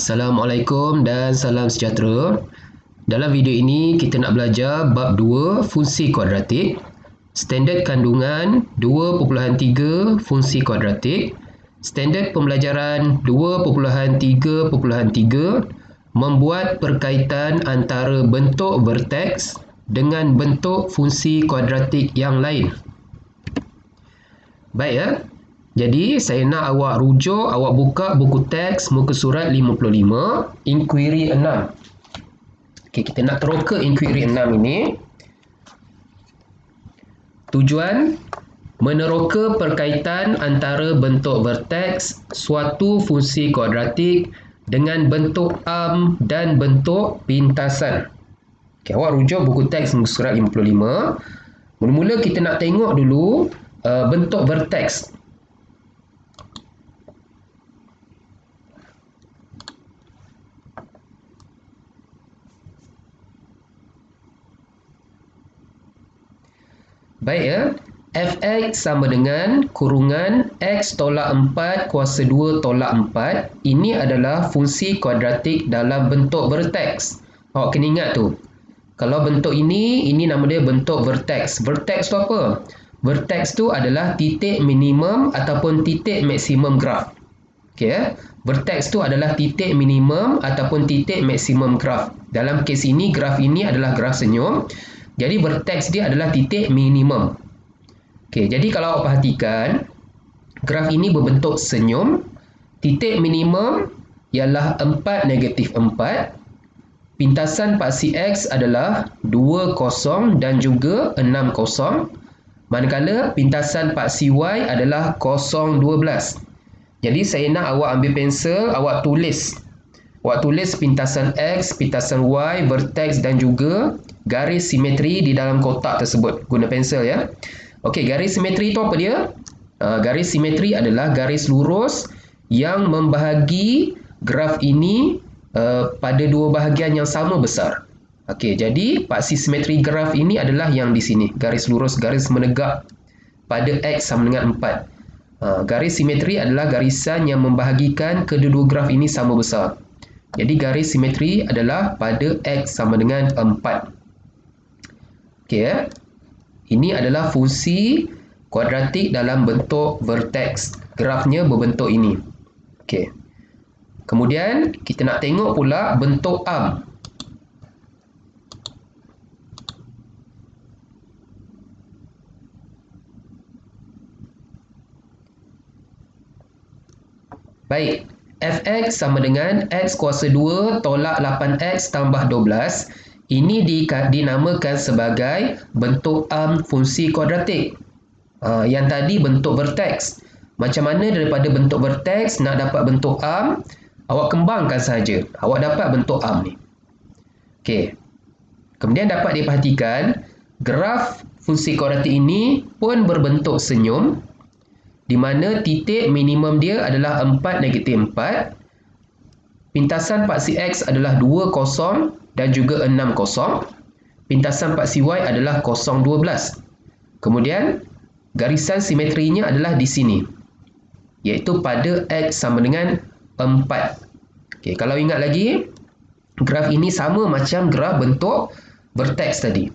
Assalamualaikum dan salam sejahtera. Dalam video ini kita nak belajar bab 2 fungsi kuadratik, standard kandungan 2.3 fungsi kuadratik, standard pembelajaran 2.3.3, membuat perkaitan antara bentuk vertex dengan bentuk fungsi kuadratik yang lain. Baik ya. Jadi, saya nak awak rujuk, awak buka buku teks muka surat 55, inquiry 6. Okey, kita nak terus ke inquiry 6 ini. Tujuan, meneroka perkaitan antara bentuk vertex suatu fungsi kuadratik dengan bentuk arm dan bentuk pintasan. Okey, awak rujuk buku teks muka surat 55. Mula-mula kita nak tengok dulu bentuk vertex. Baik ya, fx sama dengan kurungan x tolak 4 kuasa 2 tolak 4. Ini adalah fungsi kuadratik dalam bentuk vertex. Awak kena ingat tu. Kalau bentuk ini nama dia bentuk vertex. Vertex tu apa? Vertex tu adalah titik minimum ataupun titik maksimum graf. Okey ya. Vertex tu adalah titik minimum ataupun titik maksimum graf. Dalam kes ini, graf ini adalah graf senyum. Jadi vertex dia adalah titik minimum. Okey, jadi kalau awak perhatikan, graf ini berbentuk senyum. Titik minimum ialah 4 negatif 4. Pintasan paksi x adalah 2, 0 dan juga 6, 0. Manakala pintasan paksi y adalah 0, 12. Jadi saya nak awak ambil pensel, awak tulis. Awak tulis pintasan x, pintasan y, vertex dan juga garis simetri di dalam kotak tersebut. Guna pensel ya. Okey, garis simetri itu apa dia? Garis simetri adalah garis lurus yang membahagi graf ini pada dua bahagian yang sama besar. Okey, jadi paksi simetri graf ini adalah yang di sini. Garis lurus, garis menegak pada x sama dengan 4. Garis simetri adalah garisan yang membahagikan kedua-dua graf ini sama besar. Jadi garis simetri adalah pada x sama dengan 4. Okey ya. Ini adalah fungsi kuadratik dalam bentuk vertex. Grafnya berbentuk ini. Okey. Kemudian kita nak tengok pula bentuk arm. Baik. Fx sama dengan x kuasa 2 tolak 8x tambah 12. Ini dinamakan sebagai bentuk arm fungsi kuadratik. Yang tadi bentuk vertex. Macam mana daripada bentuk vertex nak dapat bentuk arm? Awak kembangkan saja. Awak dapat bentuk arm ni. Okey. Kemudian dapat diperhatikan graf fungsi kuadratik ini pun berbentuk senyum, di mana titik minimum dia adalah 4 negatif 4. Pintasan paksi x adalah 2, 0 dan juga 6, 0. Pintasan paksi y adalah 0, 12. Kemudian, garisan simetrinya adalah di sini, iaitu pada x sama dengan 4. Okey, kalau ingat lagi, graf ini sama macam graf bentuk vertex tadi.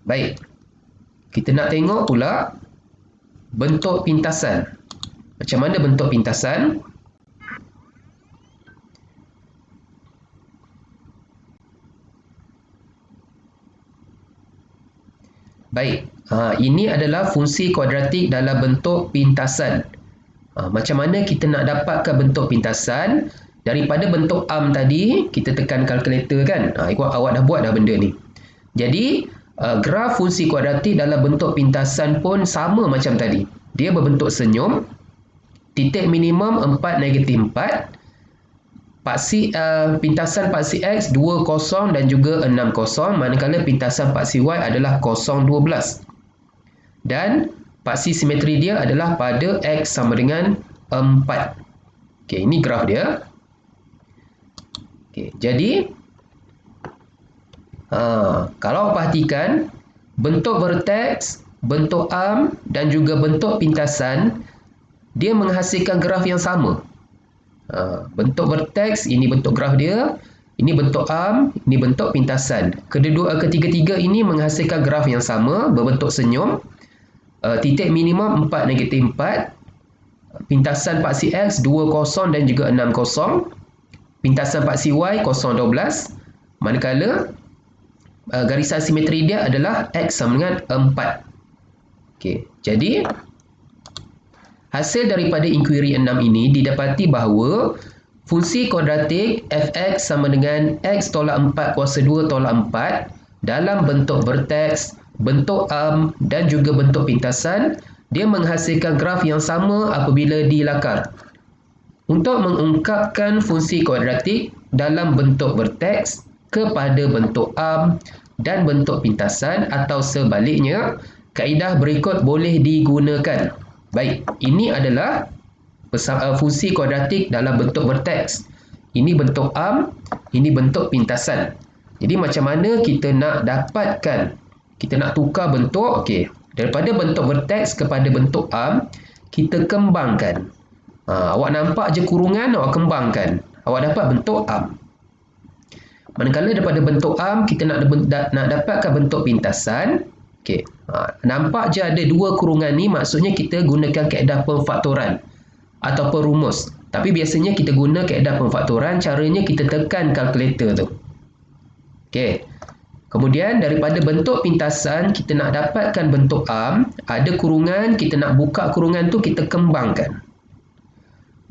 Baik, kita nak tengok pula bentuk pintasan. Macam mana bentuk pintasan? Baik, ini adalah fungsi kuadratik dalam bentuk pintasan. Macam mana kita nak dapatkan bentuk pintasan? Daripada bentuk arm tadi, kita tekan kalkulator kan? Awak dah buat dah benda ni. Jadi, graf fungsi kuadratik dalam bentuk pintasan pun sama macam tadi. Dia berbentuk senyum. Titik minimum 4 negatif 4. Pintasan paksi x 2, 0 dan juga 6, 0. Manakala pintasan paksi y adalah 0, 12. Dan paksi simetri dia adalah pada x sama dengan 4. Okey, ini graf dia. Okey, jadi kalau perhatikan bentuk vertex, bentuk arm dan juga bentuk pintasan, dia menghasilkan graf yang sama. Bentuk vertex, ini bentuk graf dia. Ini bentuk arm, ini bentuk pintasan. Ketiga-tiga ini menghasilkan graf yang sama, berbentuk senyum. Titik minimum 4, negatif 4. Pintasan paksi X 2, 0 dan juga 6, 0. Pintasan paksi Y 0, 12. Manakala garisan simetri dia adalah X sama dengan 4. Okey, jadi hasil daripada inkuiri 6 ini didapati bahawa fungsi kuadratik f(x) sama dengan x tolak 4 kuasa 2 tolak 4 dalam bentuk vertex, bentuk arm dan juga bentuk pintasan, dia menghasilkan graf yang sama apabila dilakar. Untuk mengungkapkan fungsi kuadratik dalam bentuk vertex kepada bentuk arm dan bentuk pintasan atau sebaliknya, kaedah berikut boleh digunakan. Baik, ini adalah fungsi kuadratik dalam bentuk vertex. Ini bentuk arm, ini bentuk pintasan. Jadi macam mana kita nak dapatkan, kita nak tukar bentuk, okey, daripada bentuk vertex kepada bentuk arm, kita kembangkan. Awak nampak je kurungan, awak kembangkan, awak dapat bentuk arm. Manakala daripada bentuk arm, kita nak dapatkan bentuk pintasan. Okey, nampak je ada dua kurungan ni, maksudnya kita gunakan kaedah pemfaktoran atau perumus. Tapi biasanya kita guna kaedah pemfaktoran, caranya kita tekan kalkulator tu. Okey. Kemudian daripada bentuk pintasan, kita nak dapatkan bentuk arm, ada kurungan, kita nak buka kurungan tu, kita kembangkan.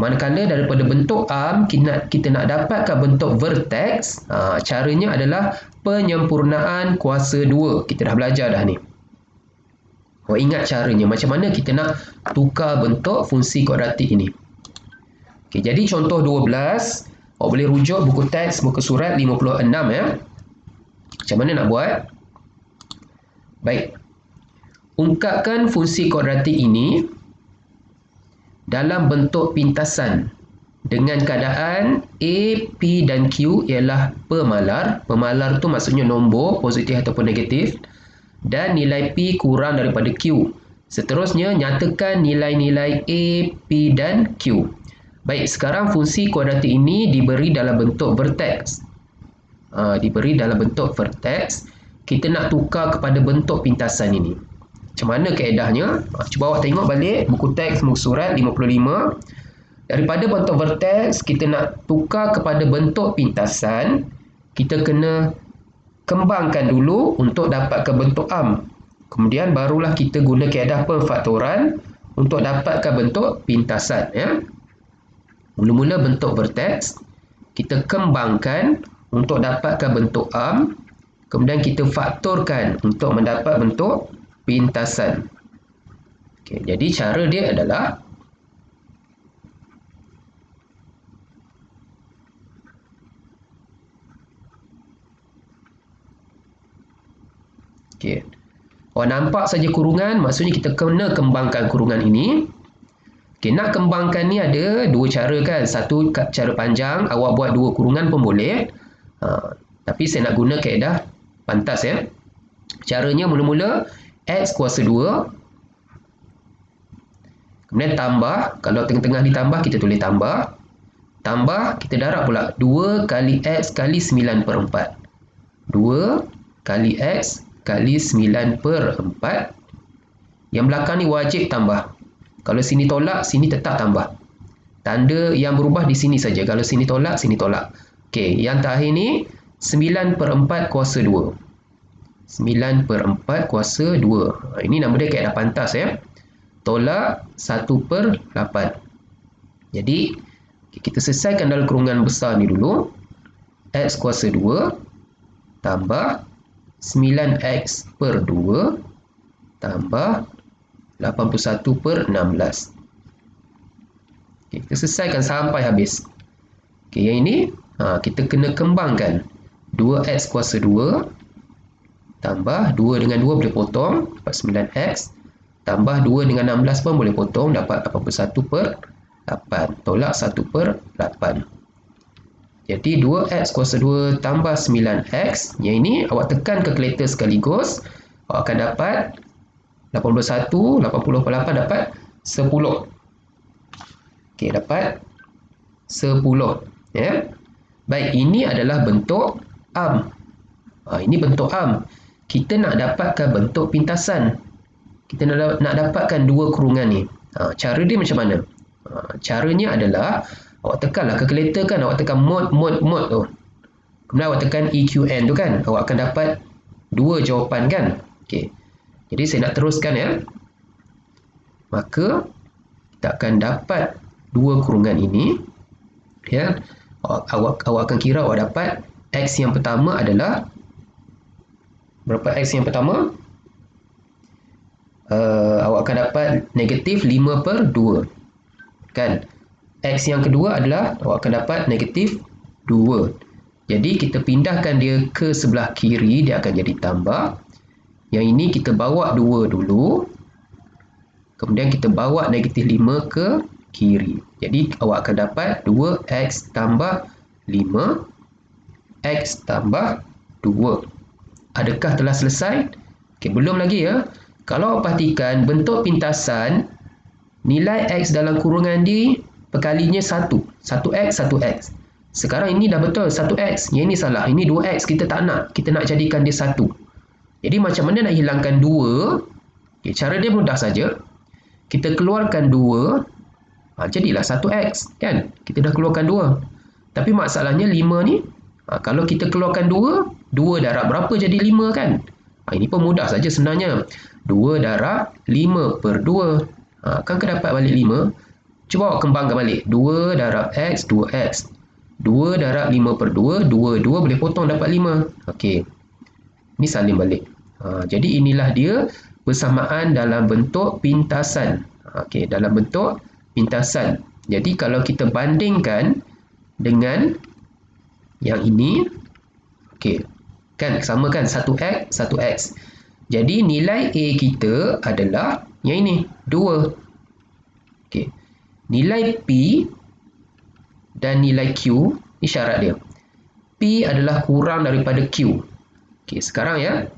Manakala daripada bentuk arm, kita nak dapatkan bentuk vertex, caranya adalah penyempurnaan kuasa 2. Kita dah belajar dah ni. Awak ingat caranya, macam mana kita nak tukar bentuk fungsi kuadratik ini. Okey, jadi contoh 12, awak boleh rujuk buku teks, muka surat 56 ya. Macam mana nak buat? Baik. Ungkapkan fungsi kuadratik ini dalam bentuk pintasan dengan keadaan A, P dan Q ialah pemalar. Pemalar tu maksudnya nombor, positif ataupun negatif. Dan nilai P kurang daripada Q. Seterusnya, nyatakan nilai-nilai A, P dan Q. Baik, sekarang fungsi kuadratik ini diberi dalam bentuk vertex. Diberi dalam bentuk vertex. Kita nak tukar kepada bentuk pintasan ini. Macam mana kaedahnya? Cuba awak tengok balik buku teks muka surat 55. Daripada bentuk vertex, kita nak tukar kepada bentuk pintasan. Kita kena kembangkan dulu untuk dapatkan bentuk arm. Kemudian barulah kita guna kaedah pemfaktoran untuk dapatkan bentuk pintasan. Ya. Mula-mula bentuk vertex, kita kembangkan untuk dapatkan bentuk arm. Kemudian kita faktorkan untuk mendapat bentuk pintasan. Okey, jadi cara dia adalah okey. Awak nampak saja kurungan, maksudnya kita kena kembangkan kurungan ini. Okey, nak kembangkan ni ada dua cara kan. Satu cara panjang, awak buat dua kurungan pun boleh. Tapi saya nak guna kaedah pantas ya. Caranya mula-mula X kuasa 2. Kemudian tambah, kalau tengah-tengah ditambah kita tulis tambah. Tambah, kita darab pula 2 kali X kali 9 per 4. 2 kali X kali 9 per 4. Yang belakang ni wajib tambah. Kalau sini tolak, sini tetap tambah. Tanda yang berubah di sini saja. Kalau sini tolak, sini tolak. Okey, yang terakhir ni 9 per 4 kuasa 2. 9 per 4 kuasa 2. Ini nama dia kaedah pantas ya. Tolak 1 per 8. Jadi, kita selesaikan dalam kurungan besar ni dulu. X kuasa 2 tambah 9X per 2 tambah 81 per 16. Okay, kita selesaikan sampai habis. Okay, yang ini kita kena kembangkan. 2X kuasa 2 tambah 2 dengan 2 boleh potong, dapat 9X. Tambah 2 dengan 16 pun boleh potong, dapat 81 per 8. Tolak 1 per 8. Jadi 2X kuasa 2 tambah 9X. Yang ini awak tekan kalkulator sekaligus. Awak akan dapat 81, 80 per 8 dapat 10. Okey, dapat 10. Ya. Baik, ini adalah bentuk arm. Ini bentuk arm. Kita nak dapatkan bentuk pintasan. Kita nak dapatkan dua kurungan ni. Cara dia macam mana? Caranya adalah awak tekanlah kalkulator kan, awak tekan mod tu. Kemudian awak tekan EQN tu kan, awak akan dapat dua jawapan kan. Okey. Jadi saya nak teruskan ya. Maka kita akan dapat dua kurungan ini. Ya. Awak akan kira awak dapat X yang pertama adalah berapa X yang pertama? Awak akan dapat negatif 5/2 kan. X yang kedua adalah awak akan dapat negatif 2. Jadi kita pindahkan dia ke sebelah kiri, dia akan jadi tambah. Yang ini kita bawa 2 dulu, kemudian kita bawa negatif 5 ke kiri. Jadi awak akan dapat 2x tambah 5 x tambah 2. Adakah telah selesai? Okey, belum lagi ya. Kalau awak perhatikan bentuk pintasan, nilai x dalam kurungan D perkalinya 1. 1x, 1x. Sekarang ini dah betul 1x. Yang ini salah. Ini 2x. Kita tak nak. Kita nak jadikan dia 1. Jadi macam mana nak hilangkan 2? Okay, cara dia mudah saja. Kita keluarkan 2. Jadilah 1x. Kan? Kita dah keluarkan 2. Tapi masalahnya 5 ni. Kalau kita keluarkan 2. 2 darab berapa jadi 5 kan? Ini pun mudah saja sebenarnya. 2 darab 5/2. Kan dapat balik 5. Cuba awak kembangkan balik. 2 darab x, 2x. 2 darab 5/2, 2 boleh potong dapat 5. Okey. Ini salin balik. Jadi inilah dia persamaan dalam bentuk pintasan. Okey, dalam bentuk pintasan. Jadi kalau kita bandingkan dengan yang ini, okey. Kan sama kan 1x, 1x. Jadi nilai A kita adalah yang ini, 2. Okey. Nilai P dan nilai Q, ini syarat dia. P adalah kurang daripada Q. Okey, sekarang ya.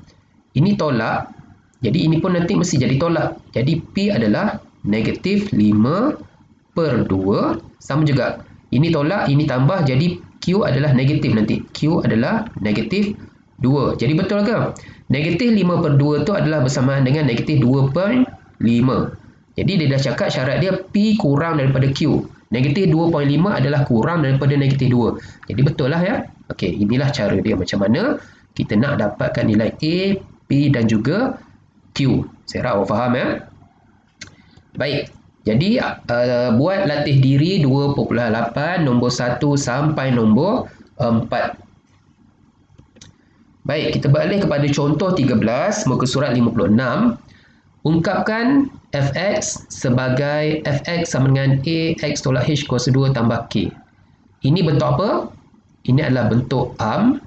Ini tolak. Jadi ini pun nanti mesti jadi tolak. Jadi P adalah negatif 5/2. Sama juga. Ini tolak, ini tambah. Jadi Q adalah negatif nanti. Q adalah negatif 2. Jadi betul ke? Negatif 5/2 tu adalah bersamaan dengan negatif 2/5. Jadi dia dah cakap syarat dia P kurang daripada Q. Negatif 2/5 adalah kurang daripada negatif 2. Jadi betul lah ya. Okey, inilah cara dia macam mana kita nak dapatkan nilai A, P dan juga Q. Saya harap awak faham ya. Baik. Jadi buat latih diri 2.8 nombor 1 sampai nombor 4. Baik, kita beralih kepada contoh 13 muka surat 56. Ungkapkan fx sebagai fx sama dengan A x tolak h kuasa 2 tambah k. Ini bentuk apa? Ini adalah bentuk arm.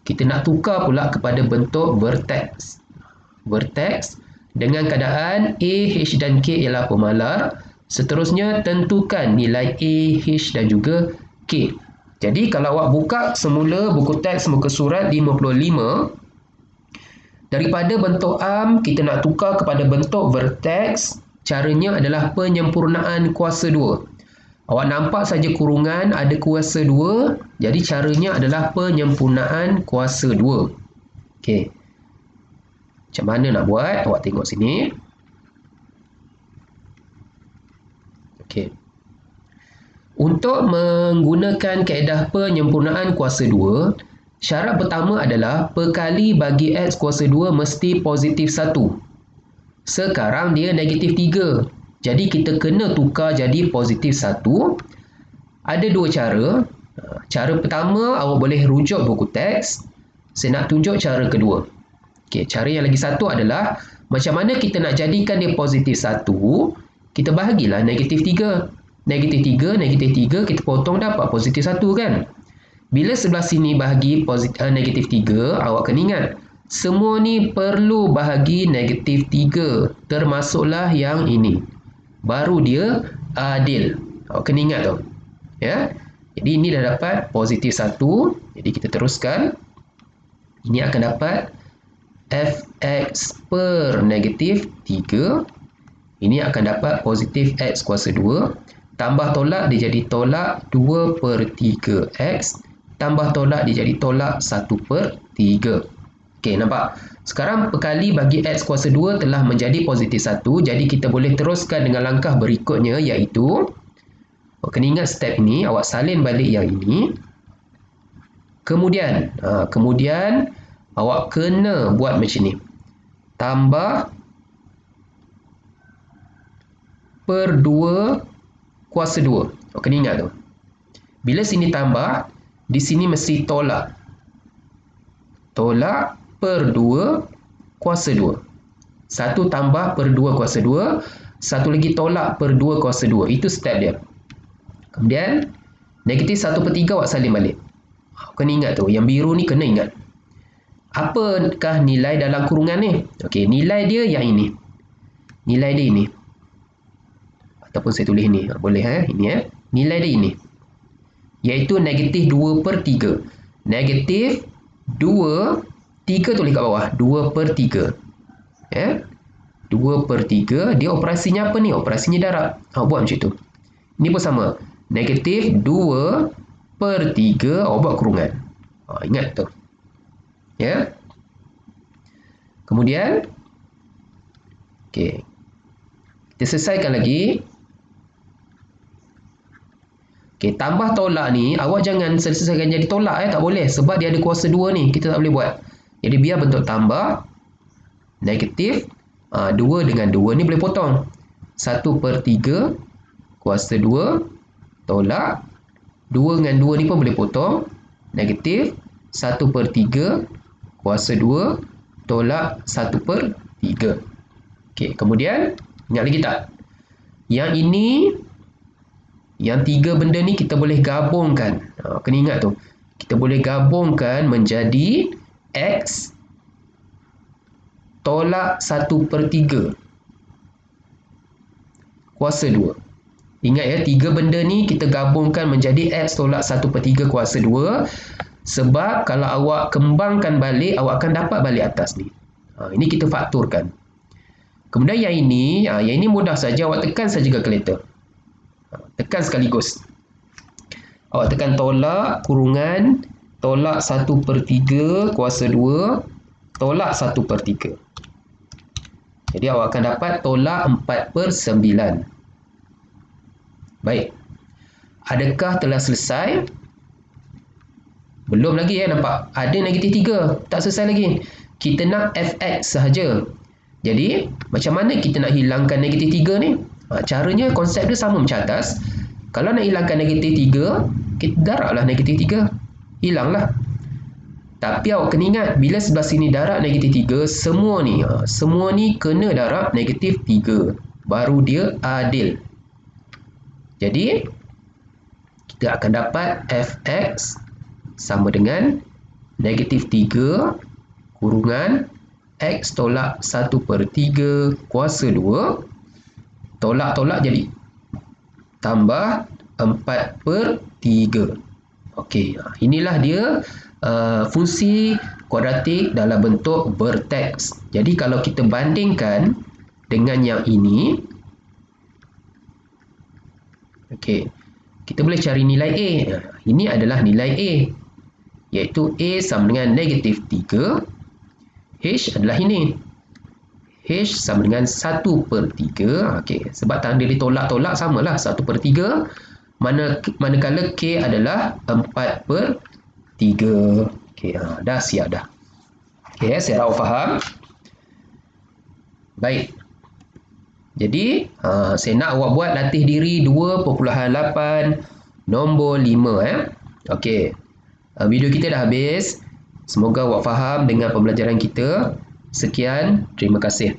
Kita nak tukar pula kepada bentuk vertex. Vertex dengan keadaan A, H dan K ialah pemalar. Seterusnya tentukan nilai A, H dan juga K. Jadi kalau awak buka semula buku teks muka surat 55, daripada bentuk arm kita nak tukar kepada bentuk vertex, caranya adalah penyempurnaan kuasa 2. Awak nampak saja kurungan ada kuasa 2, jadi caranya adalah penyempurnaan kuasa 2. Okey. Macam mana nak buat? Awak tengok sini. Okey. Untuk menggunakan kaedah penyempurnaan kuasa 2, syarat pertama adalah perkali bagi X kuasa 2 mesti positif 1. Sekarang dia negatif 3. Jadi kita kena tukar jadi positif 1. Ada dua cara. Cara pertama, awak boleh rujuk buku teks. Saya nak tunjuk cara kedua. Okey, cara yang lagi satu adalah macam mana kita nak jadikan dia positif 1. Kita bahagilah negatif 3. Negatif 3, negatif 3, kita potong dapat positif 1 kan? Bila sebelah sini bahagi negatif 3, awak kena ingat, semua ni perlu bahagi negatif 3, termasuklah yang ini. Baru dia adil. Awak kena ingat tu. Ya? Jadi ini dah dapat positif 1. Jadi kita teruskan. Ini akan dapat fx per negatif 3. Ini akan dapat positif x kuasa 2. tambah tolak dia jadi tolak 2/3x, tambah tolak dia jadi tolak 1/3. Okey, nampak? Sekarang perkali bagi x kuasa 2 telah menjadi positif 1. Jadi kita boleh teruskan dengan langkah berikutnya, iaitu kena ingat step ini, awak salin balik yang ini. Kemudian awak kena buat macam ni. Tambah per 2 kuasa 2. Kena ingat tu. Bila sini tambah, di sini mesti tolak. Tolak per 2 kuasa 2. Satu tambah per 2 kuasa 2. Satu lagi tolak per 2 kuasa 2. Itu step dia. Kemudian, negatif 1/3 awak salin balik. Kena ingat tu. Yang biru ni kena ingat. Apakah nilai dalam kurungan ni? Okey, nilai dia yang ini. Nilai dia ini. Ataupun saya tulis ni. Boleh ini Nilai dia ini. Iaitu negatif 2/3. Negatif 2, 3 tulis kat bawah. 2/3. 2/3. Dia operasinya apa ni? Operasinya darab. Buat macam tu. Ini pun sama. Negatif 2/3. Buat kurungan. Ingat tu. Kemudian, okey. Kita selesaikan lagi. Okey, tambah tolak ni, awak jangan selesaikan jadi tolak tak boleh. Sebab dia ada kuasa 2 ni, kita tak boleh buat. Jadi biar bentuk tambah. Negatif 2 dengan 2 ni boleh potong. 1/3 kuasa 2 tolak 2 dengan 2 ni pun boleh potong. Negatif 1/3 kuasa 2 tolak 1/3. Okey, kemudian ingat lagi tak? Yang ini, yang tiga benda ni kita boleh gabungkan. Kena ingat tu. Kita boleh gabungkan menjadi x tolak 1/3 kuasa 2. Ingat ya, tiga benda ni kita gabungkan menjadi x tolak 1/3 kuasa 2. Sebab kalau awak kembangkan balik, awak akan dapat balik atas ni. Ini kita fakturkan. Kemudian yang ini mudah saja, awak tekan saja kalkulator. Tekan sekaligus. Awak tekan tolak, kurungan, tolak 1/3 kuasa 2, tolak 1/3. Jadi awak akan dapat tolak 4/9. Baik. Adakah telah selesai? Belum lagi nampak. Ada negatif 3. Tak selesai lagi. Kita nak fx sahaja. Jadi, macam mana kita nak hilangkan negatif 3 ni? Caranya, konsep dia sama macam atas. Kalau nak hilangkan negatif 3, kita darablah negatif 3. Hilanglah. Tapi awak kena ingat, bila sebelah sini darab negatif 3, semua ni kena darab negatif 3. Baru dia adil. Jadi, kita akan dapat fx sama dengan negatif 3 kurungan x tolak 1/3 kuasa 2. Tolak-tolak jadi tambah 4/3. Okey, inilah dia fungsi kuadratik dalam bentuk berteks. Jadi kalau kita bandingkan dengan yang ini, okey, kita boleh cari nilai A. Ini adalah nilai A, iaitu A sama dengan negatif 3. H adalah ini. H sama dengan 1/3. Okey, sebab tanda ditolak-tolak samalah 1/3. Manakala K adalah 4/3. Okey, dah siap dah. Okey, saya harap faham. Baik. Jadi, saya nak awak buat latih diri 2.8 nombor 5 Okey. Video kita dah habis. Semoga awak faham dengan pembelajaran kita. Sekian, terima kasih.